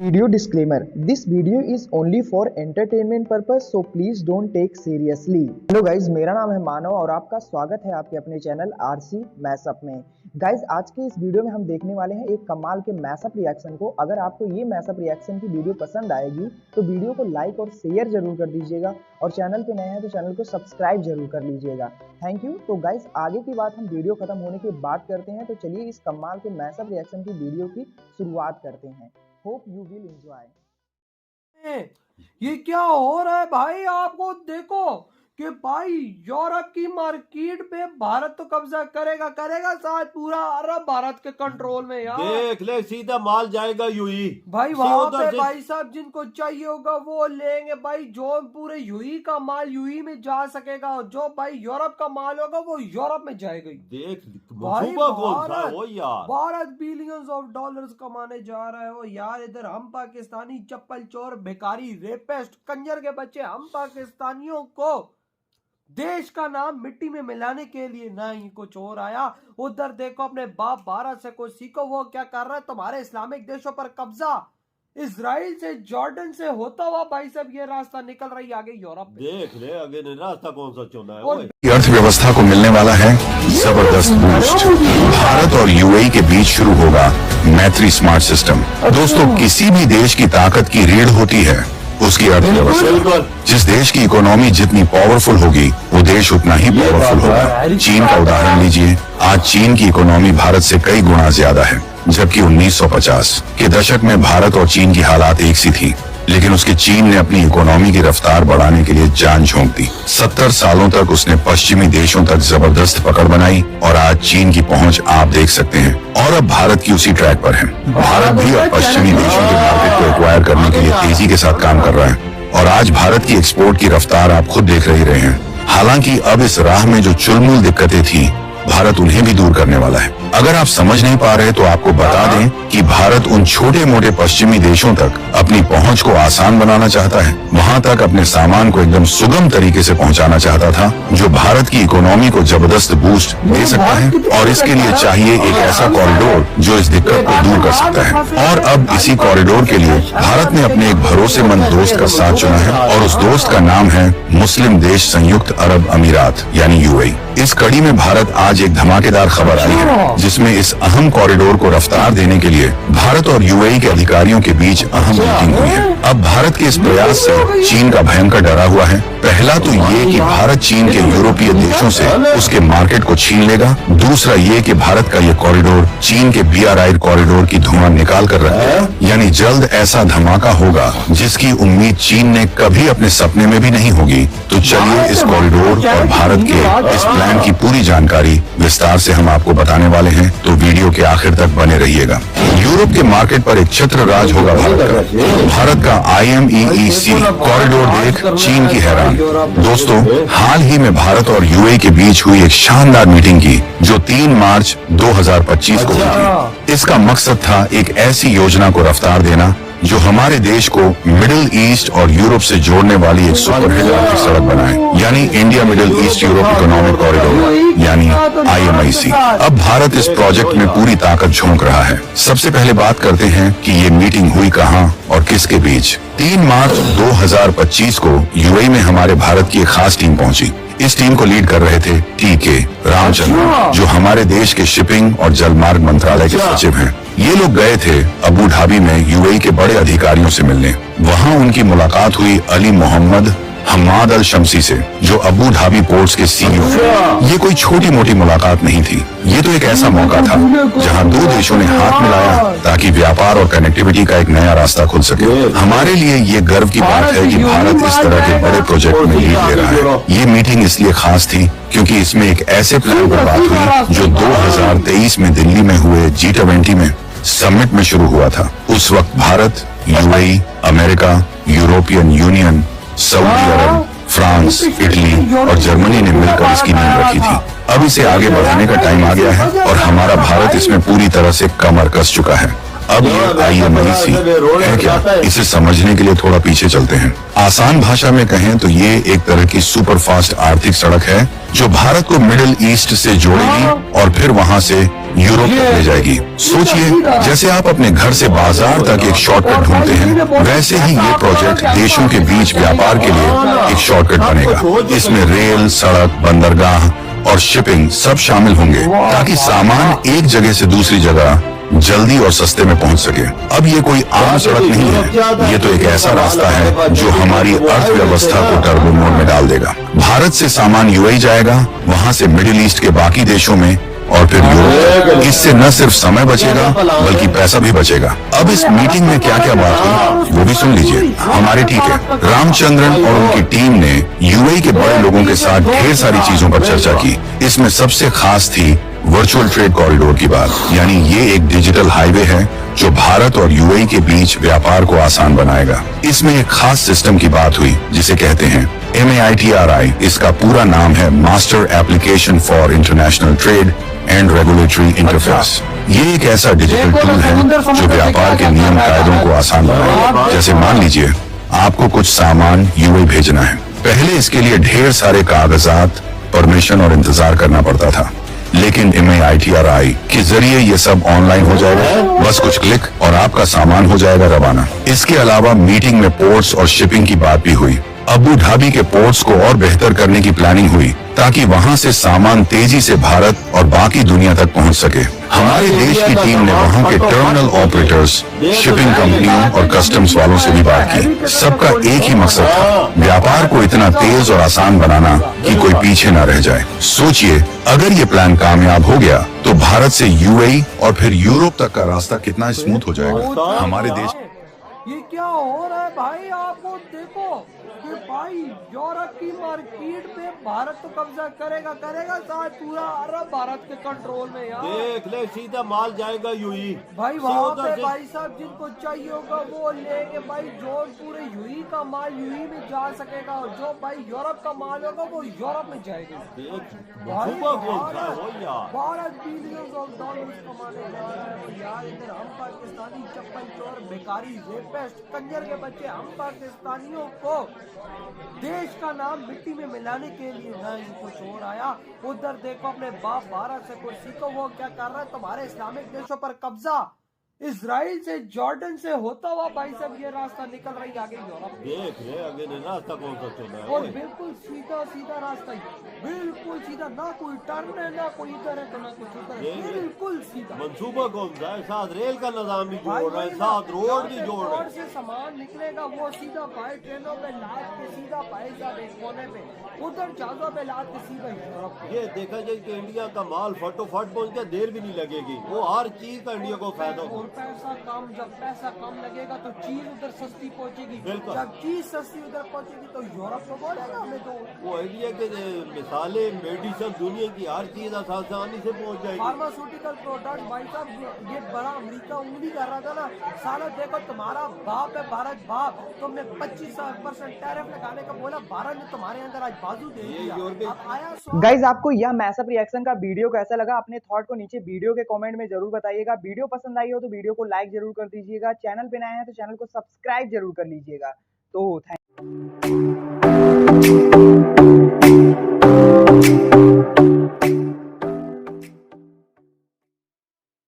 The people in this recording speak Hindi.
Video disclaimer: This video is only for entertainment purpose, so please don't take seriously. Hello guys, मेरा नाम है मानव और आपका स्वागत है आपके अपने चैनल आरसी मैशअप में। गाइज, आज के इस वीडियो में हम देखने वाले हैं एक कमाल के मैशअप रिएक्शन को। अगर आपको ये मैशअप रिएक्शन की वीडियो पसंद आएगी तो वीडियो को लाइक और शेयर जरूर कर दीजिएगा और चैनल पे नए हैं तो चैनल को सब्सक्राइब जरूर कर लीजिएगा। Thank you. तो गाइज, आगे की बात हम वीडियो खत्म होने के बाद करते हैं, तो चलिए इस कमाल के मैशअप रिएक्शन की वीडियो की शुरुआत करते हैं। Hope you will enjoy. ये क्या हो रहा है भाई? आपको देखो कि भाई यूरोप की मार्केट पे भारत तो कब्जा करेगा शायद पूरा अरब भारत के कंट्रोल में। यार देख ले, सीधा माल जाएगा यूई भाई, वहां पे भाई साहब जिनको चाहिए होगा वो लेंगे भाई। जो पूरे यूई का माल यूई में जा सकेगा, जो भाई यूरोप का माल होगा वो यूरोप में जाएगा। देख भाई भारत बिलियंस ऑफ डॉलर्स कमाने जा रहा है वो। यार इधर हम पाकिस्तानी चप्पल चोर, भिखारी, रेपिस्ट, कंजर के बच्चे, हम पाकिस्तानियों को देश का नाम मिट्टी में मिलाने के लिए ना ही कुछ और आया। उधर देखो, अपने बाप भारत से कुछ सीखो। वो क्या कर रहा है? तुम्हारे इस्लामिक देशों पर कब्जा, इजराइल से, जॉर्डन से होता हुआ भाई साहब ये रास्ता निकल रही आगे यूरोप। देख ले आगे रास्ता कौन सा चुना है। अर्थव्यवस्था को मिलने वाला है जबरदस्त बूस्ट। भारत और यूएई के बीच शुरू होगा मैत्री स्मार्ट सिस्टम। दोस्तों, किसी भी देश की ताकत की रीढ़ होती है उसकी अर्थव्यवस्था। जिस देश की इकोनॉमी जितनी पावरफुल होगी वो देश उतना ही पावरफुल होगा। चीन का उदाहरण लीजिए। आज चीन की इकोनॉमी भारत से कई गुना ज्यादा है, जबकि 1950 के दशक में भारत और चीन की हालात एक सी थी। लेकिन उसके चीन ने अपनी इकोनॉमी की रफ्तार बढ़ाने के लिए जान झोंक दी। 70 सालों तक उसने पश्चिमी देशों तक जबरदस्त पकड़ बनाई और आज चीन की पहुंच आप देख सकते हैं। और अब भारत की उसी ट्रैक पर है। भारत भी अब पश्चिमी देशों के मार्केट को एक्वायर करने के लिए तेजी के साथ काम कर रहा है और आज भारत की एक्सपोर्ट की रफ्तार आप खुद देख ही रहे हैं। हालांकि अब इस राह में जो चुलमुल दिक्कतें थी, भारत उन्हें भी दूर करने वाला है। अगर आप समझ नहीं पा रहे तो आपको बता दें कि भारत उन छोटे मोटे पश्चिमी देशों तक अपनी पहुंच को आसान बनाना चाहता है। वहां तक अपने सामान को एकदम सुगम तरीके से पहुंचाना चाहता था, जो भारत की इकोनॉमी को जबरदस्त बूस्ट दे सकता है। और इसके लिए चाहिए एक ऐसा कॉरिडोर जो इस दिक्कत को दूर कर सकता है। और अब इसी कॉरिडोर के लिए भारत ने अपने एक भरोसेमंद दोस्त का साथ चुना है और उस दोस्त का नाम है मुस्लिम देश संयुक्त अरब अमीरात यानी यूएई। इस कड़ी में भारत आज एक धमाकेदार खबर आई है, जिसमें इस अहम कॉरिडोर को रफ्तार देने के लिए भारत और यूएई के अधिकारियों के बीच अहम मीटिंग हुई है। अब भारत के इस प्रयास से चीन का भयंकर डरा हुआ है। पहला तो ये कि भारत चीन के यूरोपीय देशों से उसके मार्केट को छीन लेगा। दूसरा ये कि भारत का ये कॉरिडोर चीन के BRI कॉरिडोर की धुआं निकाल कर रखेगा। यानी जल्द ऐसा धमाका होगा जिसकी उम्मीद चीन ने कभी अपने सपने में भी नहीं होगी। तो चलिए इस कॉरिडोर और भारत के इस प्लान की पूरी जानकारी विस्तार से हम आपको बताने वाले हैं, तो वीडियो के आखिर तक बने रहिएगा। यूरोप के मार्केट पर एक छत्र राज होगा भारत का IMEEC कॉरिडोर देख चीन की हैरान। दोस्तों, हाल ही में भारत और यूएई के बीच हुई एक शानदार मीटिंग की जो 3 मार्च 2025 को हुई थी। इसका मकसद था एक ऐसी योजना को रफ्तार देना जो हमारे देश को मिडिल ईस्ट और यूरोप से जोड़ने वाली एक सुपरहिट आर्थिक सड़क बनाए, यानी India middle east Europe economic corridor यानी IMEC। अब भारत इस प्रोजेक्ट में पूरी ताकत झोंक रहा है। सबसे पहले बात करते हैं कि ये मीटिंग हुई कहां और किसके बीच। 3 मार्च 2025 को यूएई में हमारे भारत की एक खास टीम पहुंची। इस टीम को लीड कर रहे थे TK रामचंद्र, जो हमारे देश के शिपिंग और जलमार्ग मंत्रालय के सचिव हैं। ये लोग गए थे अबू धाबी में यूएई के बड़े अधिकारियों से मिलने। वहां उनकी मुलाकात हुई अली मोहम्मद हम्माद अल शम्सी से, जो अबू धाबी पोर्ट्स के CEO हैं। ये कोई छोटी मोटी मुलाकात नहीं थी। ये तो एक ऐसा मौका था जहां दो देशों ने हाथ मिलाया ताकि व्यापार और कनेक्टिविटी का एक नया रास्ता खुल सके। हमारे लिए ये गर्व की बात है कि भारत इस तरह के बड़े प्रोजेक्ट में लीड ले रहा है। ये मीटिंग इसलिए खास थी क्योंकि इसमें एक ऐसे प्लान पर बात हुई जो 2023 में दिल्ली में हुए G20 में समिट में शुरू हुआ था। उस वक्त Bharat, UAE, America, European Union, Saudi Arab, France, Italy और जर्मनी ने मिलकर इसकी नींव रखी थी। अब इसे आगे बढ़ाने का टाइम आ गया है और हमारा भारत इसमें पूरी तरह से कमर कस चुका है। अब ये IMEC है क्या, इसे समझने के लिए थोड़ा पीछे चलते हैं। आसान भाषा में कहें तो ये एक तरह की सुपर फास्ट आर्थिक सड़क है जो भारत को मिडिल ईस्ट से जोड़ेगी और फिर वहां से यूरोप तक ले जाएगी। सोचिए, जैसे आप अपने घर से बाजार तक एक शॉर्टकट ढूंढते हैं, वैसे ही ये प्रोजेक्ट देशों के बीच व्यापार के लिए एक शॉर्टकट बनेगा। इसमें रेल, सड़क, बंदरगाह और शिपिंग सब शामिल होंगे ताकि सामान एक जगह से दूसरी जगह जल्दी और सस्ते में पहुंच सके। अब ये कोई आम सड़क नहीं है, ये तो एक ऐसा रास्ता है जो हमारी अर्थव्यवस्था को टर्बो मोड में डाल देगा। भारत से सामान यूएई जाएगा, वहां से मिडिल ईस्ट के बाकी देशों में और फिर यूरोप। इससे न सिर्फ समय बचेगा बल्कि पैसा भी बचेगा। अब इस मीटिंग में क्या क्या बात हुई वो भी सुन लीजिए। हमारे ठीक है, रामचंद्रन और उनकी टीम ने यूएई के बड़े लोगों के साथ ढेर सारी चीजों पर चर्चा की। इसमें सबसे खास थी वर्चुअल ट्रेड कॉरिडोर की बात, यानी ये एक डिजिटल हाईवे है जो भारत और यूएई के बीच व्यापार को आसान बनाएगा। इसमें एक खास सिस्टम की बात हुई जिसे कहते हैं MAITRI। इसका पूरा नाम है master application for international trade and regulatory interface. ये एक ऐसा डिजिटल टूल है जो व्यापार के नियम कायदों को आसान बनाएगा। जैसे मान लीजिए आपको कुछ सामान यूएई भेजना है, पहले इसके लिए ढेर सारे कागजात, परमिशन और इंतजार करना पड़ता था, लेकिन MAITRI के जरिए ये सब ऑनलाइन हो जाएगा। बस कुछ क्लिक और आपका सामान हो जाएगा रवाना। इसके अलावा मीटिंग में पोर्ट्स और शिपिंग की बात भी हुई। अबू धाबी के पोर्ट्स को और बेहतर करने की प्लानिंग हुई ताकि वहां से सामान तेजी से भारत और बाकी दुनिया तक पहुंच सके। हमारे देश की टीम ने वहां के टर्मिनल ऑपरेटर्स, शिपिंग कंपनियों और कस्टम्स वालों से भी बात की। सबका एक ही मकसद था, व्यापार को इतना तेज और आसान बनाना कि कोई पीछे न रह जाए। सोचिए, अगर ये प्लान कामयाब हो गया तो भारत से यूएई और फिर यूरोप तक का रास्ता कितना स्मूथ हो जाएगा। हमारे देश ये क्या हो रहा है भाई, आपको देखो कि भाई यूरोप की मार्केट पे भारत तो कब्जा करेगा शायद पूरा अरब भारत के कंट्रोल में। यार देख ले, सीधा माल जाएगा यूई भाई, वहाँ पे भाई साहब जिनको चाहिए होगा वो लेंगे भाई। जो पूरे यूई का माल यूई में जा सकेगा और जो भाई यूरोप का माल होगा वो यूरोप में जाएगा। भारत बिलियंस ऑफ डॉलर्स कमाने जा रहा है यार। इधर हम पाकिस्तानी चप्पल चोर, भिखारी, रेपिस्ट, कंजर के बच्चे हम पाकिस्तानियों को देश का नाम मिट्टी में मिलाने के लिए ना इनको छोड़ आया। उधर देखो अपने बाप भारत से कुछ सीखो, वो क्या कर रहा है तुम्हारे इस्लामिक देशों पर कब्जा। इजराइल से, जॉर्डन से होता हुआ भाई साहब ये रास्ता निकल रही आगे यूरोप। देख ले आगे रास्ता कौन सा चल रहा है, और बिल्कुल सीधा सीधा रास्ता ही, बिल्कुल सीधा, ना कोई टर्न है, ना कोई इधर है तो ना कुछ उधर है, बिल्कुल सीधा। मंसूबा कौन सा है, साथ रेल का निजाम भी जोड़ रहा है, साथ रोड भी जोड़ रहा है। से सामान निकलेगा वो सीधा भाई ट्रेनों पे लाद के सीधा भाई साहब एक कोने पे, उधर जहाजों पे लाद के सीधा यूरोप। ये देखा जाए कि इंडिया का माल फटोफट पहुंच गया, देर भी नहीं लगेगी। वो हर चीज का इंडिया को फायदा होगा। पैसा कम, जब पैसा कम लगेगा तो चीज उधर सस्ती पहुंचेगी, जब चीज सस्ती उधर पहुंचेगी तो यूरोप को बोलेगा हमें तो। वो इंडिया के मिसाले, मेडिसिन, दुनिया की हर चीज आसानी से पहुंच जाएगी। फार्मास्यूटिकल प्रोडक्ट भाई साहब, ये बड़ा अमेरिका उंगली कर रहा था ना, साला देखो तुम्हारा बाप है भारत बाप, तुमने 25% टैरिफ लगाने का बोला, भारत ने तुम्हारे अंदर आज बाजू दे दिया। गाइज आपको यह मैसअप रिएक्शन का वीडियो कैसा लगा, अपने थॉट को नीचे वीडियो के कमेंट में जरूर बताइएगा। वीडियो पसंद आई हो तो वीडियो को लाइक जरूर कर दीजिएगा। चैनल पे नए हैं तो चैनल को सब्सक्राइब जरूर कर लीजिएगा। तो थैंक